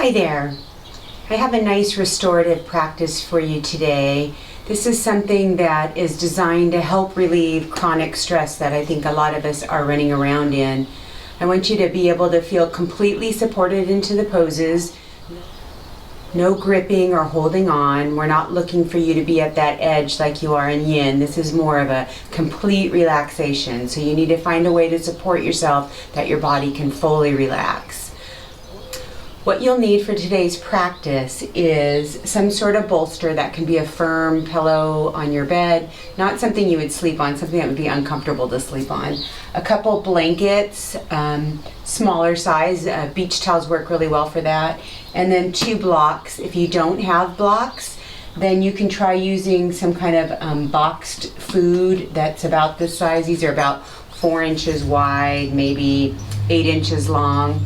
Hi there. I have a nice restorative practice for you today. This is something that is designed to help relieve chronic stress that I think a lot of us are running around in. I want you to be able to feel completely supported into the poses. No gripping or holding on. We're not looking for you to be at that edge like you are in yin. This is more of a complete relaxation. So you need to find a way to support yourself that your body can fully relax. What you'll need for today's practice is some sort of bolster that can be a firm pillow on your bed, not something you would sleep on, something that would be uncomfortable to sleep on. A couple blankets, smaller size, beach towels work really well for that. And then 2 blocks. If you don't have blocks, then you can try using some kind of boxed food that's about this size. These are about 4 inches wide, maybe 8 inches long.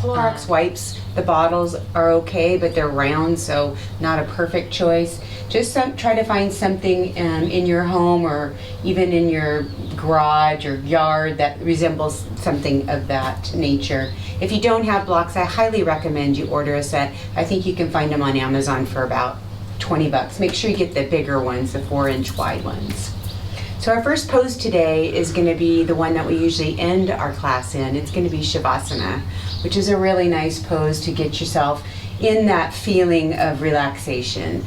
Chillax wipes, the bottles are okay, but they're round, so not a perfect choice. Just try to find something in your home or even in your garage or yard that resembles something of that nature. If you don't have blocks, I highly recommend you order a set. I think you can find them on Amazon for about 20 bucks. Make sure you get the bigger ones, the 4-inch wide ones. So our first pose today is going to be the one that we usually end our class in. It's going to be Shavasana, which is a really nice pose to get yourself in that feeling of relaxation.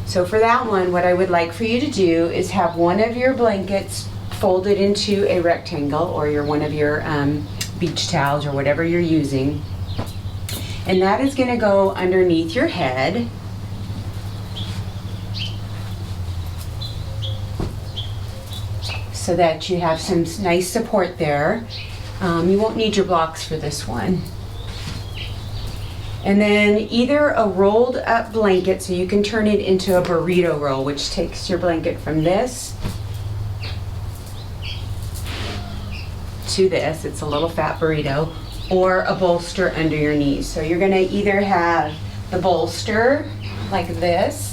So for that one, what I would like for you to do is have one of your blankets folded into a rectangle, or one of your beach towels or whatever you're using. And that is going to go underneath your head. So that you have some nice support there. You won't need your blocks for this one. And then either a rolled up blanket, so you can turn it into a burrito roll, which takes your blanket from this to this. It's a little fat burrito, or a bolster under your knees. So you're gonna either have the bolster like this,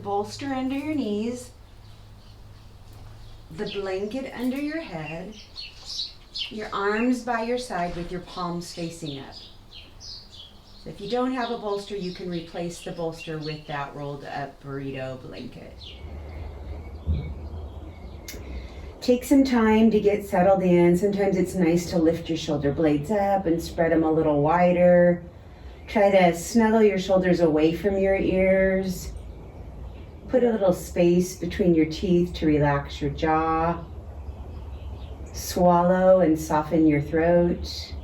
bolster under your knees, the blanket under your head, your arms by your side with your palms facing up. So if you don't have a bolster, you can replace the bolster with that rolled up burrito blanket. Take some time to get settled in. Sometimes it's nice to lift your shoulder blades up and spread them a little wider. Try to snuggle your shoulders away from your ears. Put a little space between your teeth to relax your jaw. Swallow and soften your throat.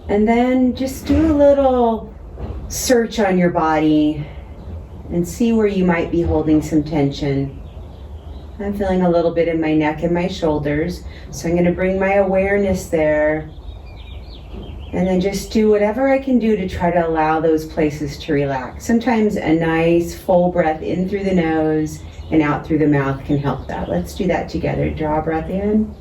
And then just do a little search on your body and see where you might be holding some tension. I'm feeling a little bit in my neck and my shoulders, so I'm going to bring my awareness there. And then just do whatever I can do to try to allow those places to relax. Sometimes a nice full breath in through the nose and out through the mouth can help that. Let's do that together. Draw a breath in.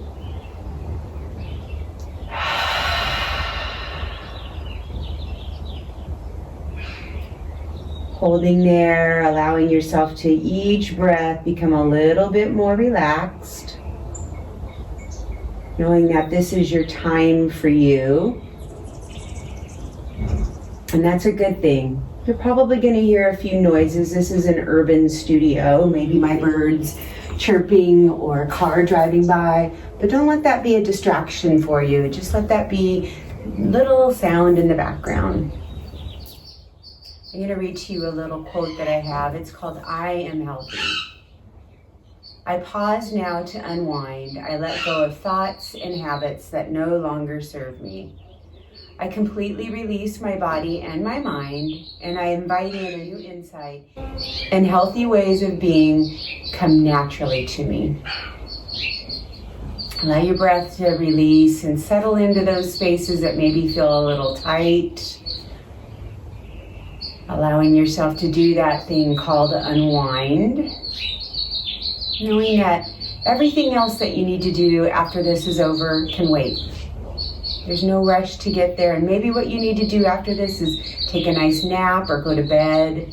Holding there, allowing yourself to each breath become a little bit more relaxed. Knowing that this is your time for you. And that's a good thing. You're probably going to hear a few noises. This is an urban studio, maybe my birds chirping or a car driving by. But don't let that be a distraction for you. Just let that be little sound in the background. I'm going to read to you a little quote that I have. It's called, "I am healthy. I pause now to unwind. I let go of thoughts and habits that no longer serve me. I completely release my body and my mind, and I invite in a new insight, and healthy ways of being come naturally to me." Allow your breath to release and settle into those spaces that maybe feel a little tight. Allowing yourself to do that thing called unwind. Knowing that everything else that you need to do after this is over can wait. There's no rush to get there, and maybe what you need to do after this is take a nice nap or go to bed.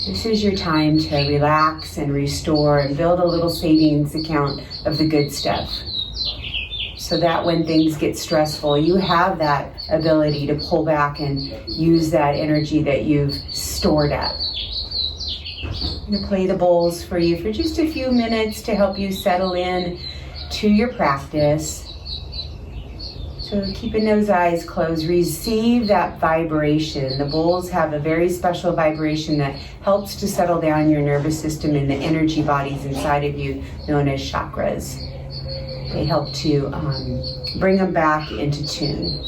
This is your time to relax and restore and build a little savings account of the good stuff, so that when things get stressful, you have that ability to pull back and use that energy that you've stored up. I'm going to play the bowls for you for just a few minutes to help you settle in to your practice. So keeping those eyes closed, receive that vibration. The bowls have a very special vibration that helps to settle down your nervous system and the energy bodies inside of you, known as chakras. They help to bring them back into tune.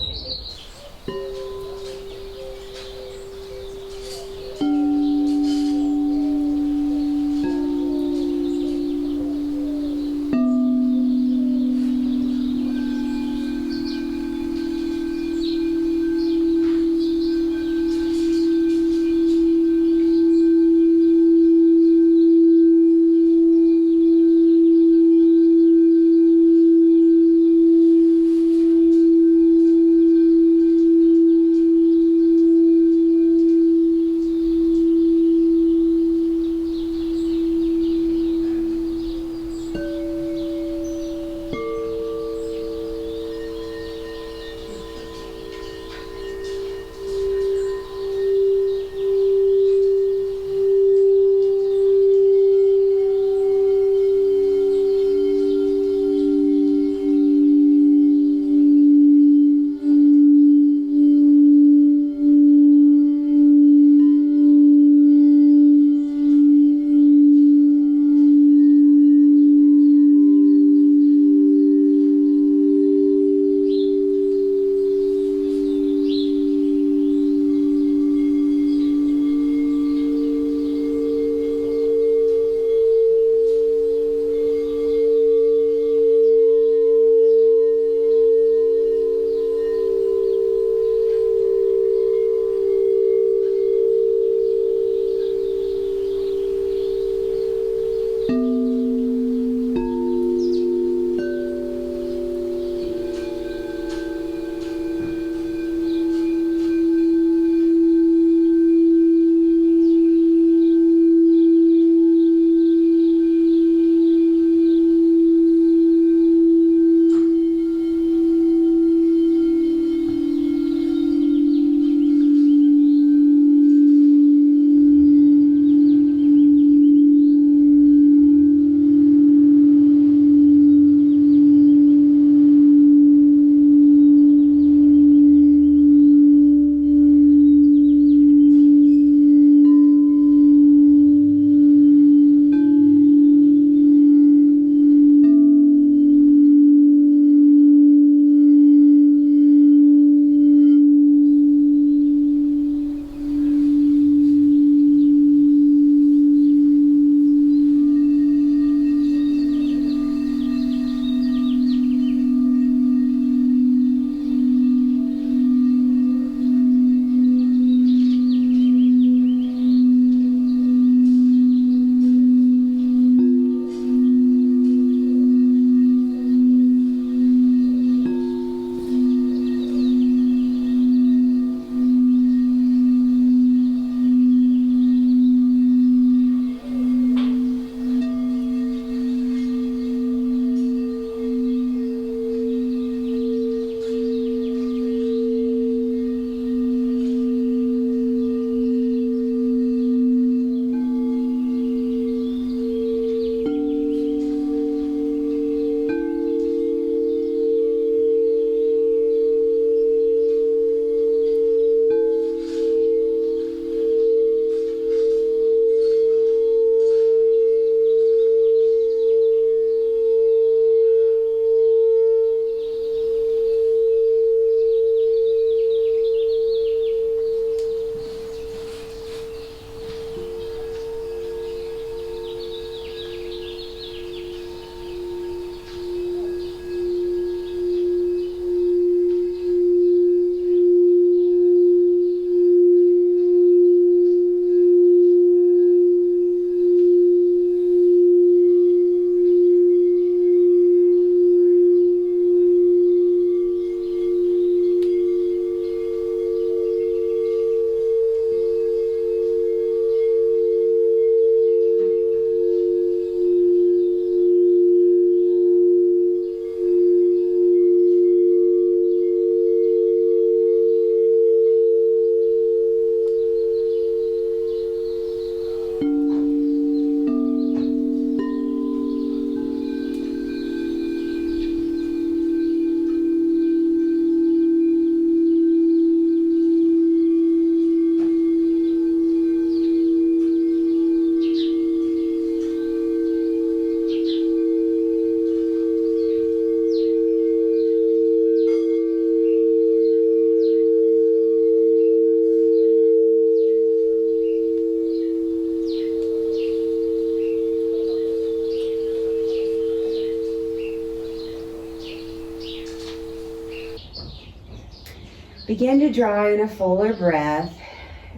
Begin to draw in a fuller breath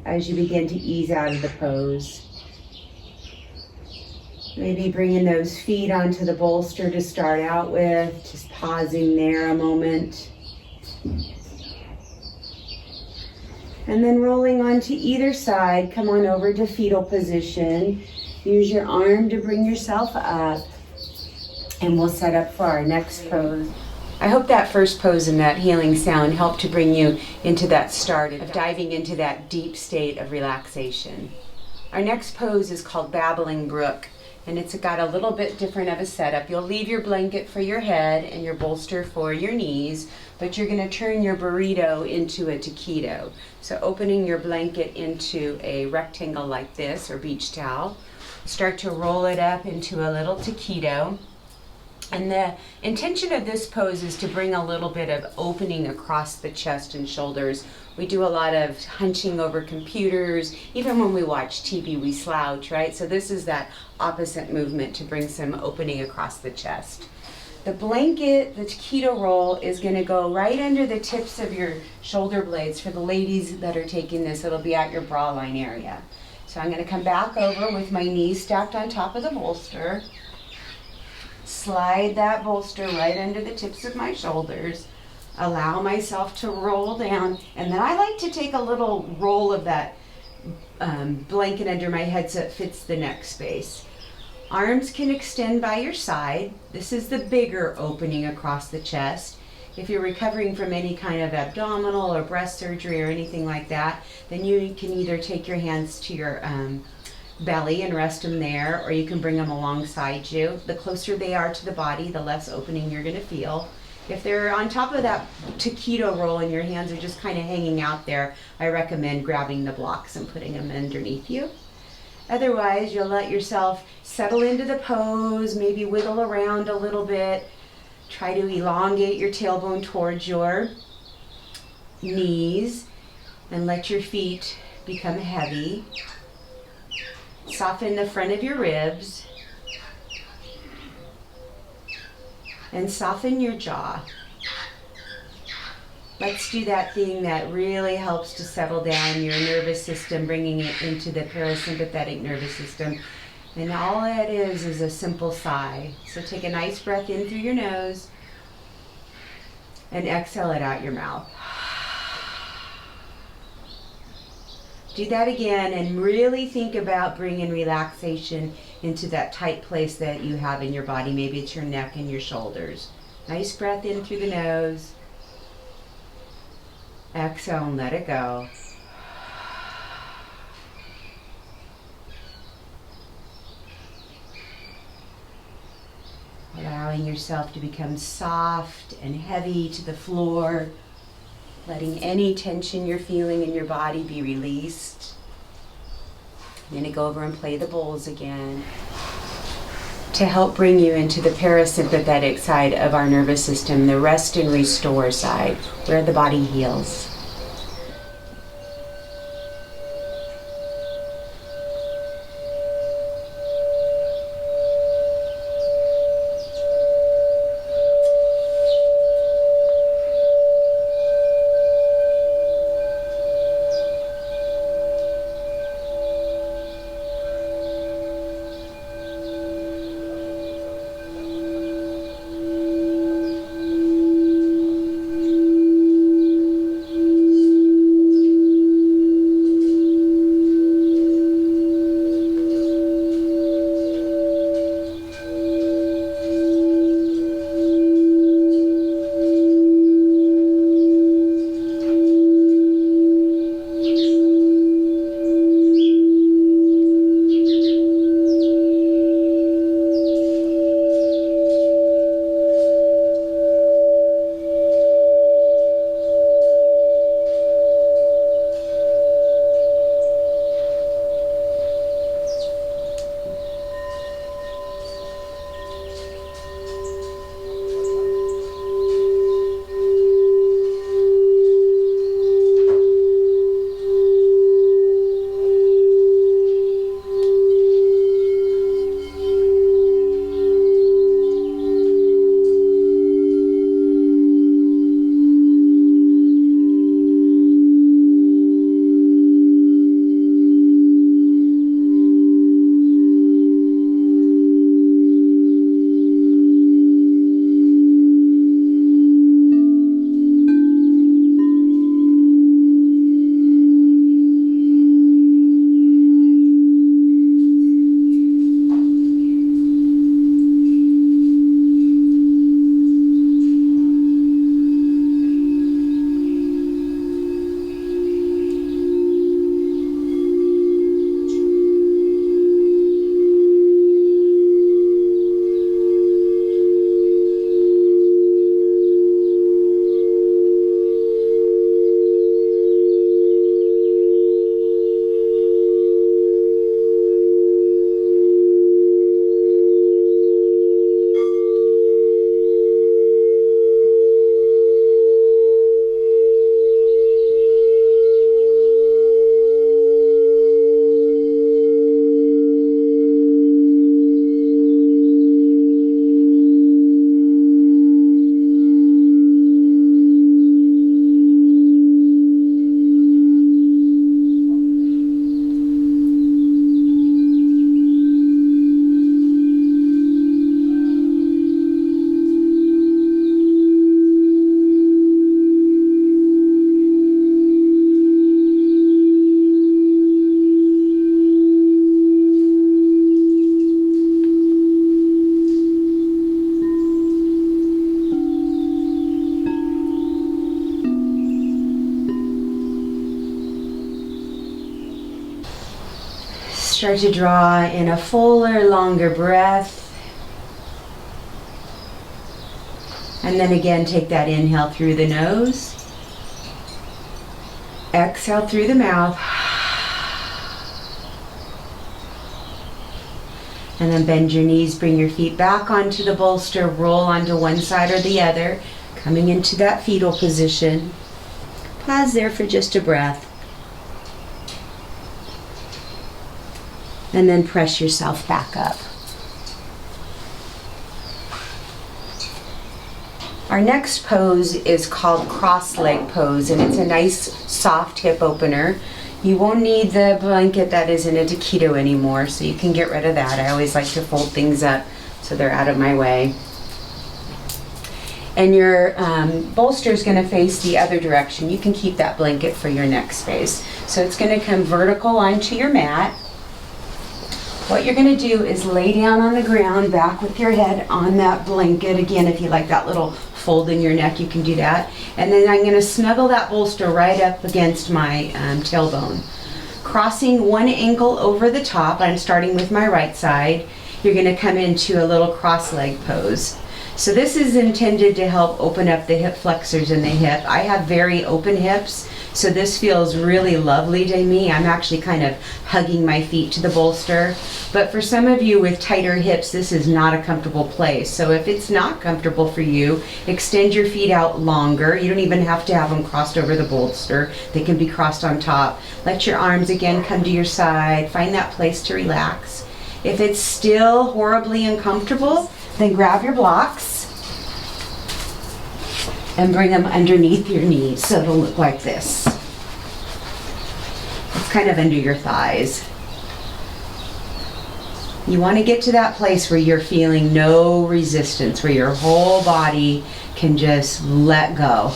as you begin to ease out of the pose. Maybe bringing those feet onto the bolster to start out with, just pausing there a moment. And then rolling onto either side, come on over to fetal position. Use your arm to bring yourself up, and we'll set up for our next pose. I hope that first pose and that healing sound helped to bring you into that start of diving into that deep state of relaxation. Our next pose is called Babbling Brook, and it's got a little bit different of a setup. You'll leave your blanket for your head and your bolster for your knees, but you're going to turn your burrito into a taquito. So opening your blanket into a rectangle like this, or beach towel, start to roll it up into a little taquito. And the intention of this pose is to bring a little bit of opening across the chest and shoulders. We do a lot of hunching over computers. Even when we watch TV, we slouch, right? So this is that opposite movement to bring some opening across the chest. The blanket, the taquito roll, is going to go right under the tips of your shoulder blades. For the ladies that are taking this, it'll be at your bra line area. So I'm going to come back over with my knees stacked on top of the bolster. Slide that bolster right under the tips of my shoulders. Allow myself to roll down. And then I like to take a little roll of that blanket under my head so it fits the neck space. Arms can extend by your side. This is the bigger opening across the chest. If you're recovering from any kind of abdominal or breast surgery or anything like that, then you can either take your hands to your belly and rest them there, or you can bring them alongside you. The closer they are to the body, the less opening you're going to feel. If they're on top of that taquito roll and your hands are just kind of hanging out there, I recommend grabbing the blocks and putting them underneath you. Otherwise, you'll let yourself settle into the pose, maybe wiggle around a little bit. Try to elongate your tailbone towards your knees and let your feet become heavy. Soften the front of your ribs and soften your jaw. Let's do that thing that really helps to settle down your nervous system, bringing it into the parasympathetic nervous system. And all it is a simple sigh. So take a nice breath in through your nose and exhale it out your mouth. Do that again and really think about bringing relaxation into that tight place that you have in your body. Maybe it's your neck and your shoulders. Nice breath in through the nose. Exhale and let it go. Allowing yourself to become soft and heavy to the floor. Letting any tension you're feeling in your body be released. I'm going to go over and play the bowls again to help bring you into the parasympathetic side of our nervous system, the rest and restore side, where the body heals. start to draw in a fuller, longer breath. And then again, take that inhale through the nose. Exhale through the mouth. And then bend your knees, bring your feet back onto the bolster, roll onto one side or the other, coming into that fetal position. Pause there for just a breath. And then press yourself back up. Our next pose is called cross-leg pose, and it's a nice soft hip opener. You won't need the blanket that is in a taquito anymore, so you can get rid of that. I always like to fold things up so they're out of my way. And your bolster is going to face the other direction. You can keep that blanket for your neck space. So it's going to come vertical onto your mat. What you're going to do is lay down on the ground, back with your head on that blanket. Again, if you like that little fold in your neck, you can do that. And then I'm going to snuggle that bolster right up against my tailbone. Crossing one ankle over the top, I'm starting with my right side. You're going to come into a little cross-leg pose. So this is intended to help open up the hip flexors in the hip. I have very open hips, so this feels really lovely to me. I'm actually kind of hugging my feet to the bolster. But for some of you with tighter hips, this is not a comfortable place. So if it's not comfortable for you, extend your feet out longer. You don't even have to have them crossed over the bolster. They can be crossed on top. Let your arms again come to your side. Find that place to relax. If it's still horribly uncomfortable, then grab your blocks and bring them underneath your knees so it'll look like this. It's kind of under your thighs. You want to get to that place where you're feeling no resistance, where your whole body can just let go.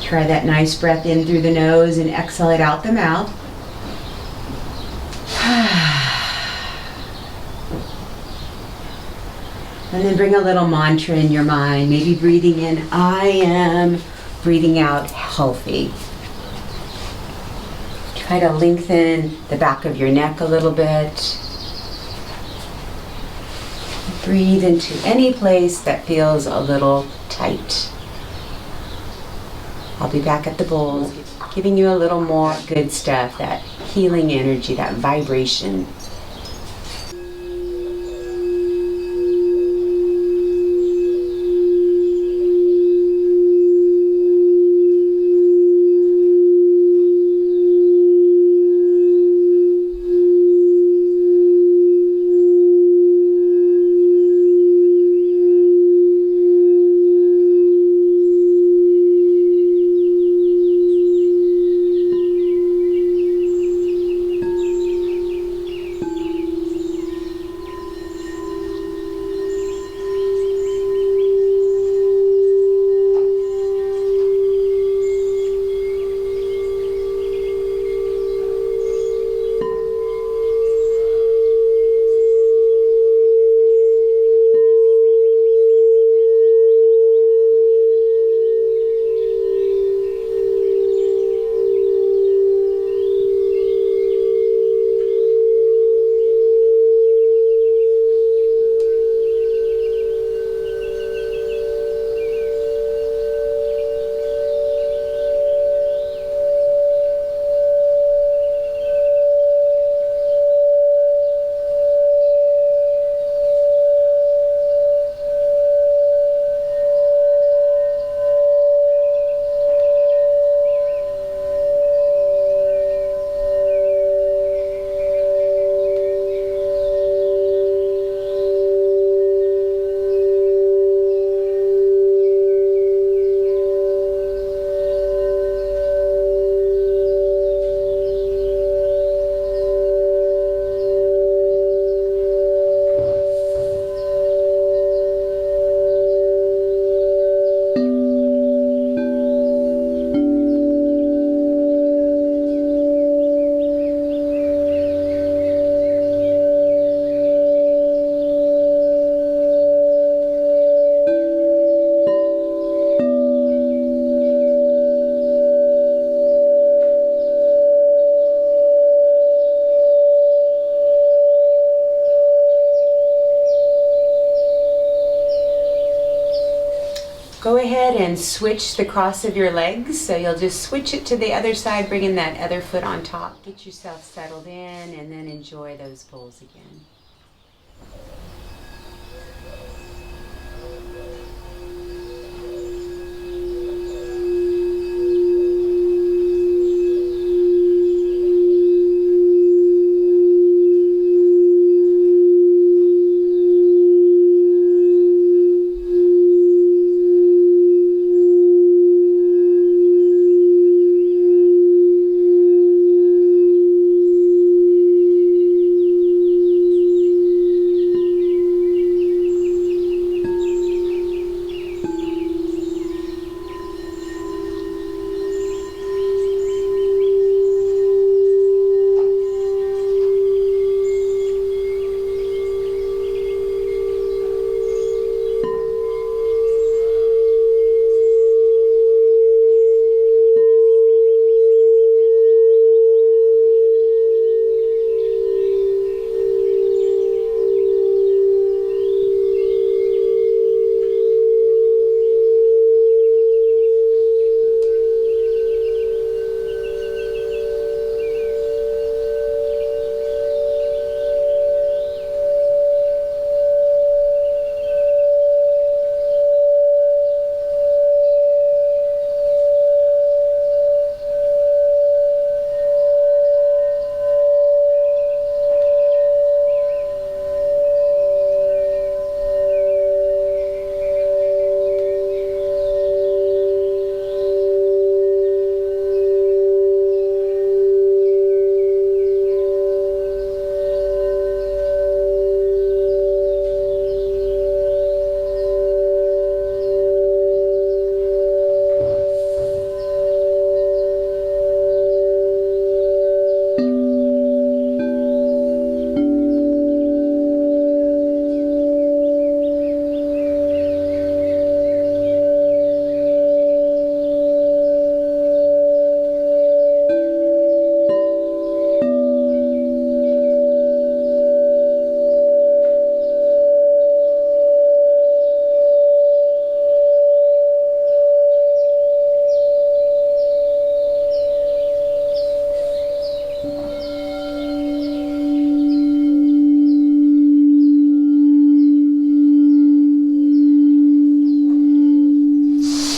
Try that nice breath in through the nose and exhale it out the mouth. And then bring a little mantra in your mind, maybe breathing in, I am, breathing out, healthy. Try to lengthen the back of your neck a little bit. Breathe into any place that feels a little tight. I'll be back at the bowls, giving you a little more good stuff, that healing energy, that vibration. Go ahead and switch the cross of your legs. So you'll just switch it to the other side, bringing that other foot on top. Get yourself settled in and then enjoy those pulls again.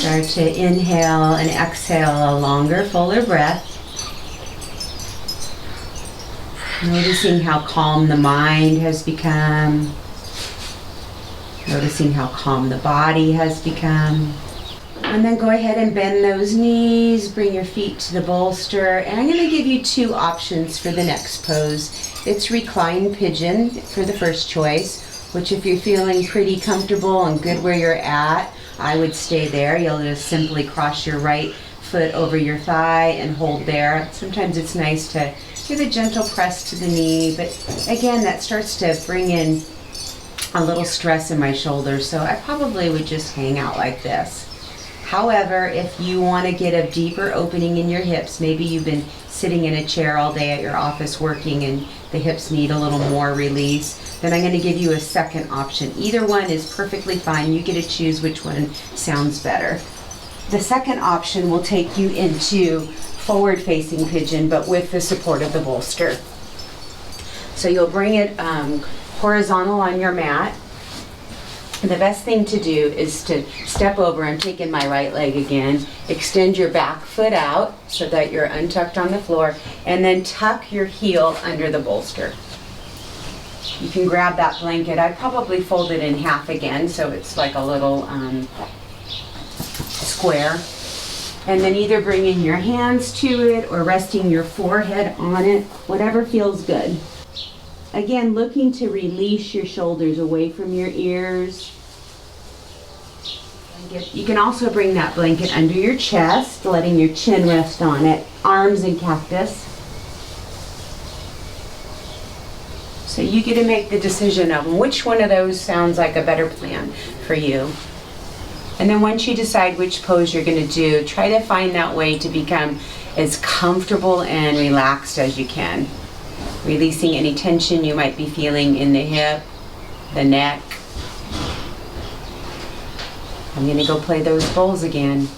Start to inhale and exhale a longer, fuller breath. Noticing how calm the mind has become. Noticing how calm the body has become. And then go ahead and bend those knees, bring your feet to the bolster. And I'm going to give you two options for the next pose. It's reclined pigeon for the first choice, which if you're feeling pretty comfortable and good where you're at, I would stay there. You'll just simply cross your right foot over your thigh and hold there. Sometimes it's nice to give a gentle press to the knee, but again, that starts to bring in a little stress in my shoulders, so I probably would just hang out like this. However, if you want to get a deeper opening in your hips, maybe you've been sitting in a chair all day at your office working and the hips need a little more release, then I'm going to give you a second option. Either one is perfectly fine. You get to choose which one sounds better. The second option will take you into forward-facing pigeon, but with the support of the bolster. So you'll bring it horizontal on your mat. And the best thing to do is to step over. I'm taking my right leg again. Extend your back foot out so that you're untucked on the floor, and then tuck your heel under the bolster. You can grab that blanket. I'd probably fold it in half again so it's like a little square. And then either bringing your hands to it or resting your forehead on it, whatever feels good. Again, looking to release your shoulders away from your ears. You can also bring that blanket under your chest, letting your chin rest on it. Arms in cactus. So you get to make the decision of which one of those sounds like a better plan for you. And then once you decide which pose you're going to do, try to find that way to become as comfortable and relaxed as you can. Releasing any tension you might be feeling in the hip, the neck. I'm gonna go play those bowls again.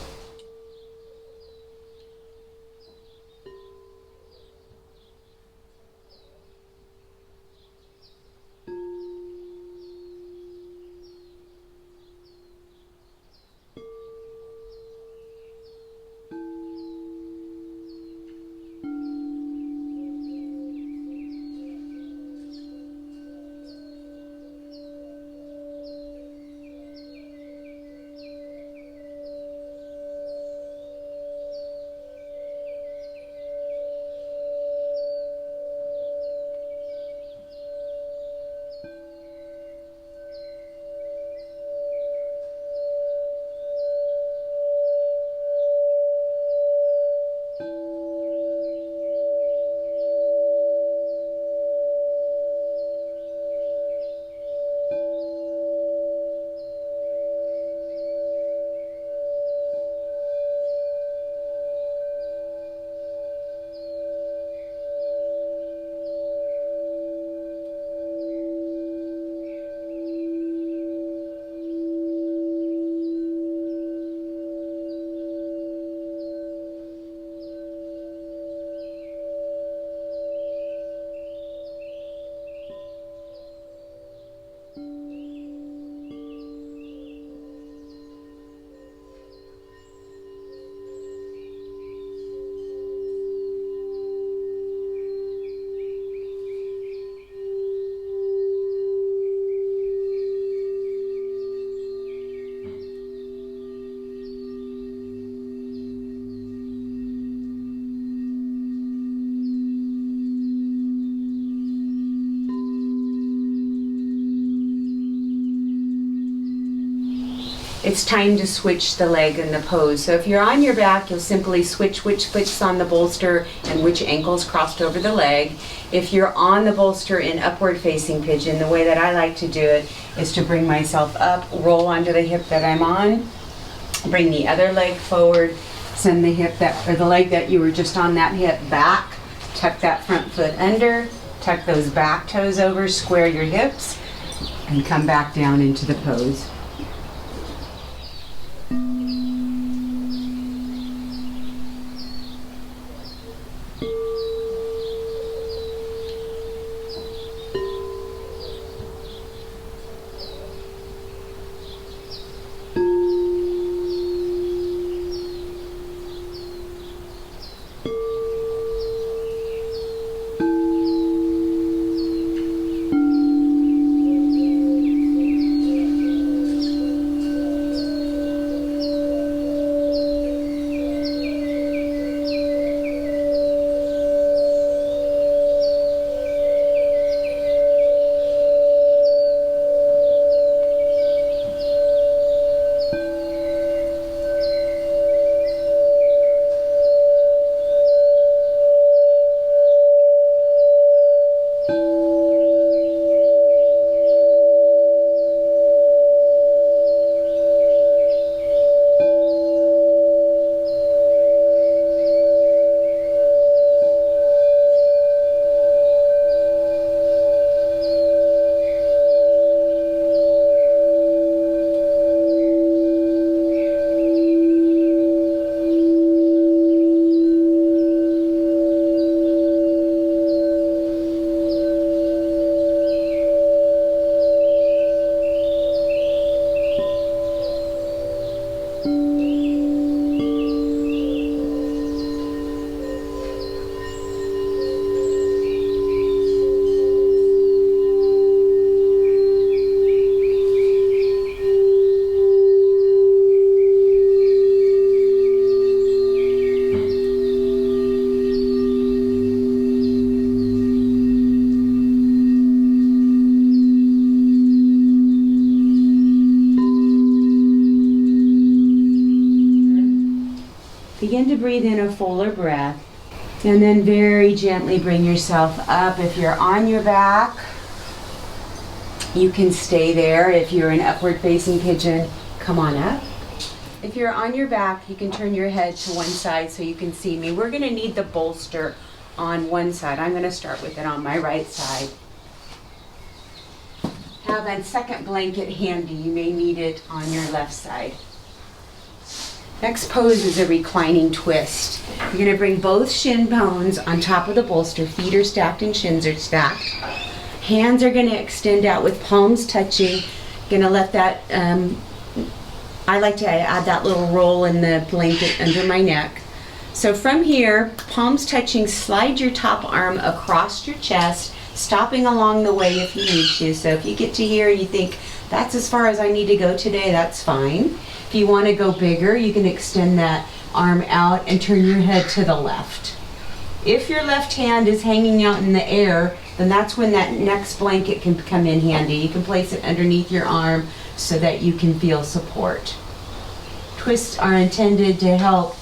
It's time to switch the leg and the pose. So if you're on your back, you'll simply switch which foot's on the bolster and which ankle's crossed over the leg. If you're on the bolster in upward facing pigeon, the way that I like to do it is to bring myself up, roll onto the hip that I'm on, bring the other leg forward, send the hip that, or the leg that you were just on that hip back, tuck that front foot under, tuck those back toes over, square your hips, and come back down into the pose. Begin to breathe in a fuller breath, and then very gently bring yourself up. If you're on your back, you can stay there. If you're in upward facing pigeon, come on up. If you're on your back, you can turn your head to one side so you can see me. We're going to need the bolster on one side. I'm going to start with it on my right side. have a second blanket handy. You may need it on your left side. Next pose is a reclining twist. You're going to bring both shin bones on top of the bolster. Feet are stacked and shins are stacked. Hands are going to extend out with palms touching. Going to let that, I like to add that little roll in the blanket under my neck. So from here, palms touching, slide your top arm across your chest, stopping along the way if you need to. So if you get to here and you think, that's as far as I need to go today, that's fine. If you want to go bigger, you can extend that arm out and turn your head to the left. If your left hand is hanging out in the air, then that's when that next blanket can come in handy. You can place it underneath your arm so that you can feel support. Twists are intended to help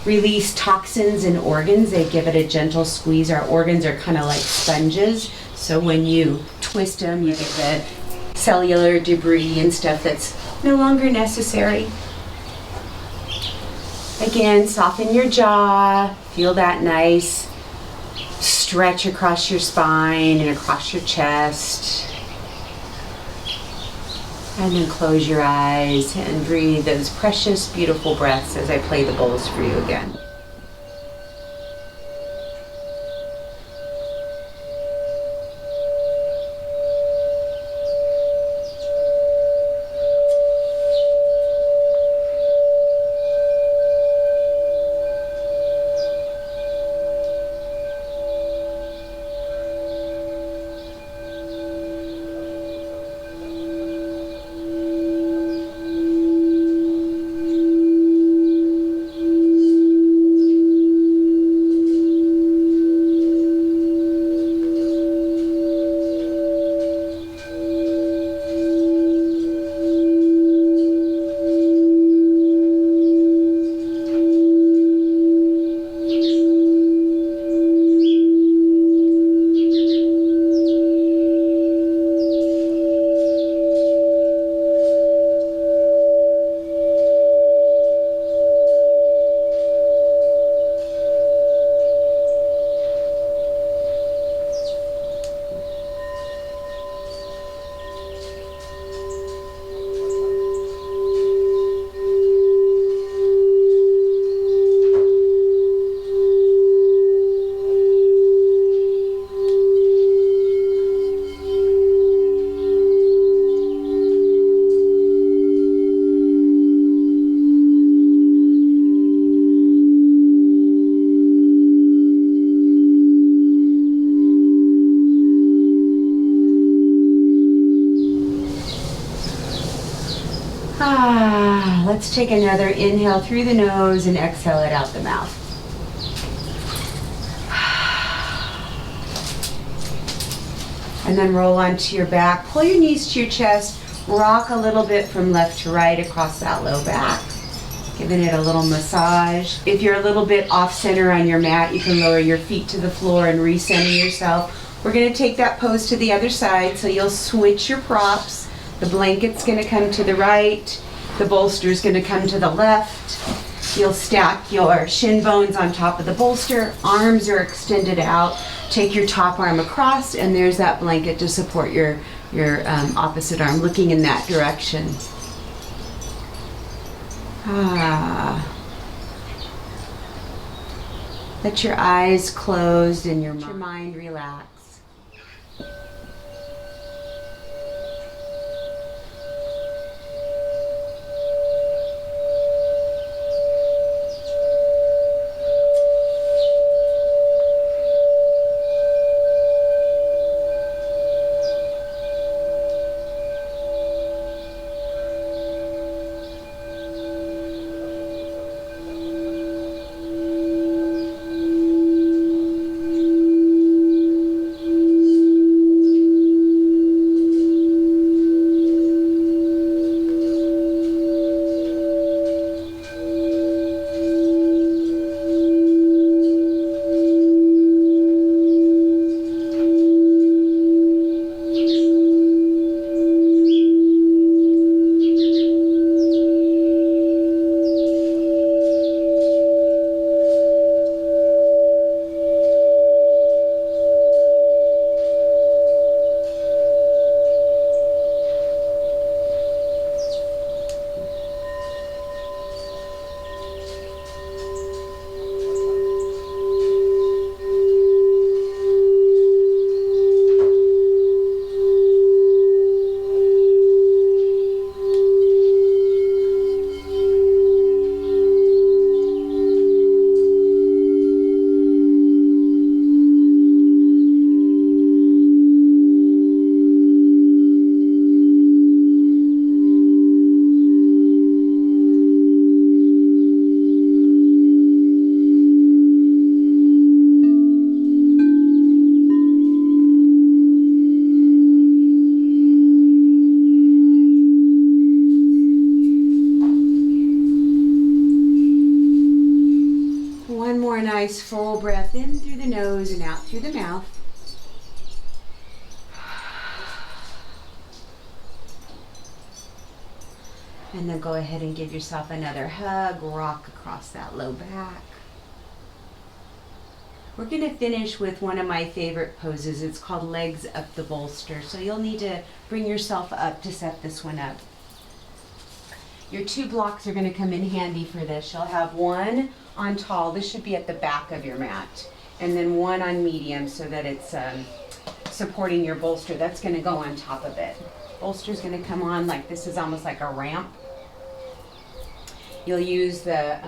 release toxins in organs. They give it a gentle squeeze. Our organs are kind of like sponges, so when you twist them, you get the cellular debris and stuff that's no longer necessary. Again, soften your jaw, feel that nice stretch across your spine and across your chest. And then close your eyes and breathe those precious, beautiful breaths as I play the bowls for you again. Let's take another inhale through the nose and exhale it out the mouth. And then roll onto your back. Pull your knees to your chest. Rock a little bit from left to right across that low back. Giving it a little massage. If you're a little bit off center on your mat, you can lower your feet to the floor and recenter yourself. We're going to take that pose to the other side, so you'll switch your props. The blanket's going to come to the right. The bolster's going to come to the left. You'll stack your shin bones on top of the bolster. Arms are extended out. Take your top arm across, and there's that blanket to support your opposite arm, looking in that direction. Let your eyes close and your mind relax. nose and out through the mouth. And then go ahead and give yourself another hug, rock across that low back. We're going to finish with one of my favorite poses. It's called legs up the bolster. So you'll need to bring yourself up to set this one up. Your 2 blocks are going to come in handy for this. You'll have one on tall. This should be at the back of your mat. And then one on medium so that it's supporting your bolster. That's going to go on top of it. Bolster's going to come on like this is almost like a ramp. You'll use the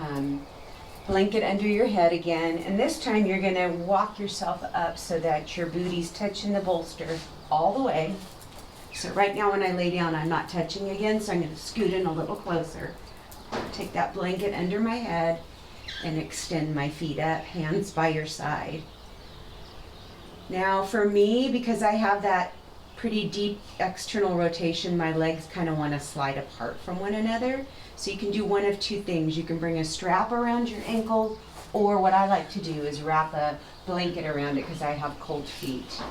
blanket under your head again, and this time you're going to walk yourself up so that your booty's touching the bolster all the way. So right now when I lay down, I'm not touching again, so I'm going to scoot in a little closer. Take that blanket under my head and extend my feet up, hands by your side. Now for me, because I have that pretty deep external rotation, my legs kind of want to slide apart from one another. So you can do one of 2 things. You can bring a strap around your ankle, or what I like to do is wrap a blanket around it because I have cold feet.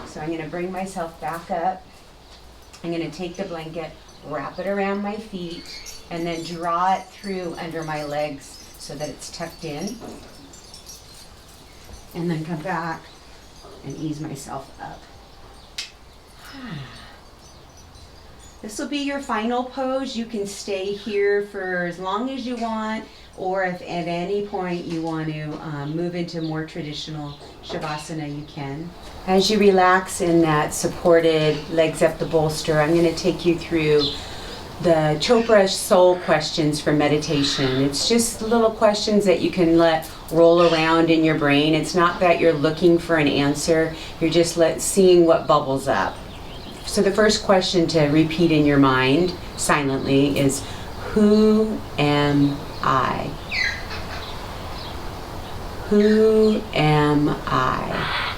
So I'm going to bring myself back up. I'm going to take the blanket, wrap it around my feet, and then draw it through under my legs so that it's tucked in. And then come back and ease myself up. This will be your final pose. You can stay here for as long as you want, or if at any point you want to move into more traditional Shavasana, you can. As you relax in that supported legs up the bolster, I'm going to take you through the Chopra soul questions for meditation. It's just little questions that you can let roll around in your brain. It's not that you're looking for an answer, you're just seeing what bubbles up. So the first question to repeat in your mind silently is, who am I? Who am I?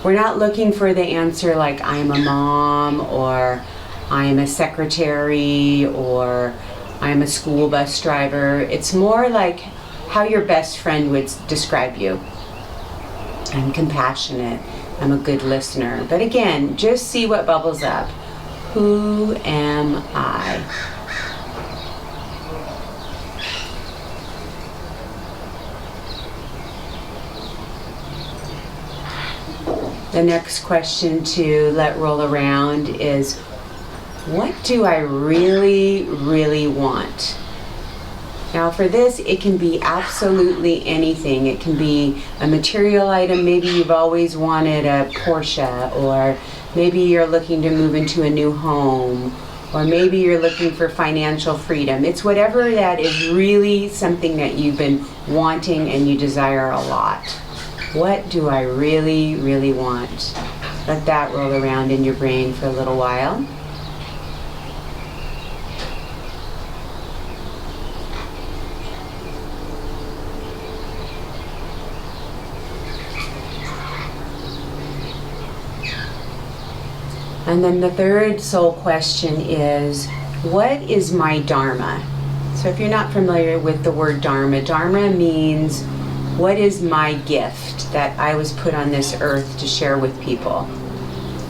We're not looking for the answer like I'm a mom, or I'm a secretary, or I'm a school bus driver. It's more like how your best friend would describe you. I'm compassionate. I'm a good listener. But again, just see what bubbles up. Who am I? The next question to let roll around is, what do I really, really want? Now for this, it can be absolutely anything. It can be a material item. Maybe you've always wanted a Porsche, or maybe you're looking to move into a new home, or maybe you're looking for financial freedom. It's whatever that is really something that you've been wanting and you desire a lot. What do I really, really want? Let that roll around in your brain for a little while. And then the third soul question is, what is my Dharma? So if you're not familiar with the word Dharma, Dharma means, what is my gift that I was put on this earth to share with people?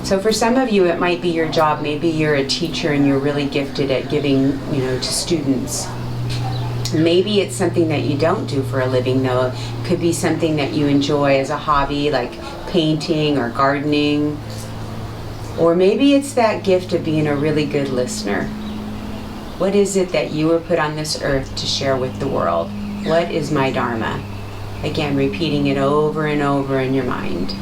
So for some of you, it might be your job. Maybe you're a teacher and you're really gifted at giving, to students. Maybe it's something that you don't do for a living, though. It could be something that you enjoy as a hobby, like painting or gardening. Or maybe it's that gift of being a really good listener. What is it that you were put on this earth to share with the world? What is my Dharma? Again, repeating it over and over in your mind.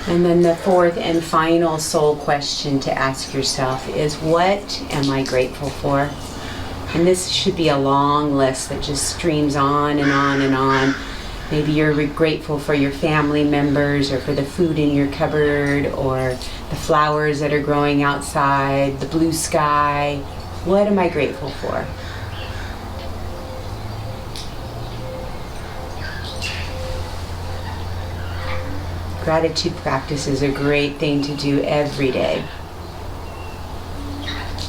And then the fourth and final soul question to ask yourself is, what am I grateful for? And this should be a long list that just streams on and on and on. Maybe you're grateful for your family members, or for the food in your cupboard, or the flowers that are growing outside, the blue sky. What am I grateful for? Gratitude practice is a great thing to do every day.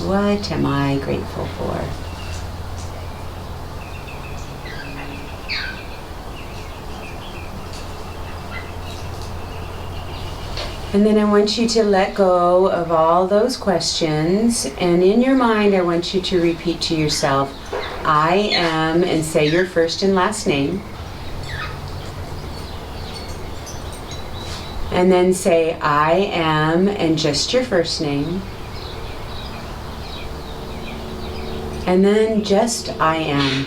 What am I grateful for? And then I want you to let go of all those questions, and in your mind I want you to repeat to yourself, I am, and say your first and last name. And then say, I am, and just your first name. And then just I am.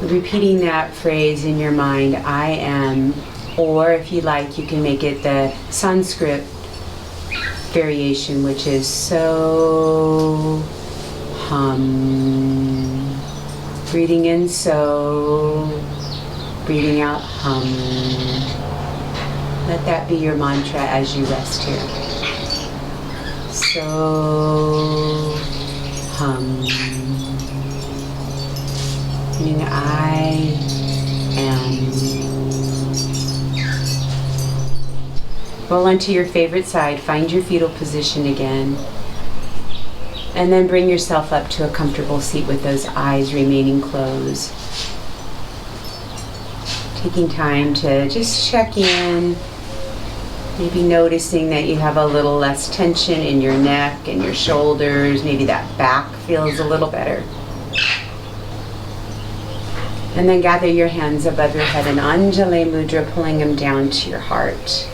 Repeating that phrase in your mind, I am, or if you like, you can make it the Sanskrit variation, which is so hum. Breathing in so, breathing out hum. Let that be your mantra as you rest here. So hum. Meaning I am. Roll onto your favorite side, find your fetal position again. And then bring yourself up to a comfortable seat with those eyes remaining closed. Taking time to just check in, maybe noticing that you have a little less tension in your neck and your shoulders, maybe that back feels a little better. And then gather your hands above your head in Anjali Mudra, pulling them down to your heart.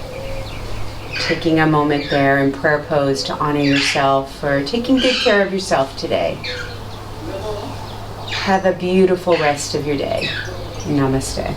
Taking a moment there in prayer pose to honor yourself for taking good care of yourself today. Have a beautiful rest of your day. Namaste.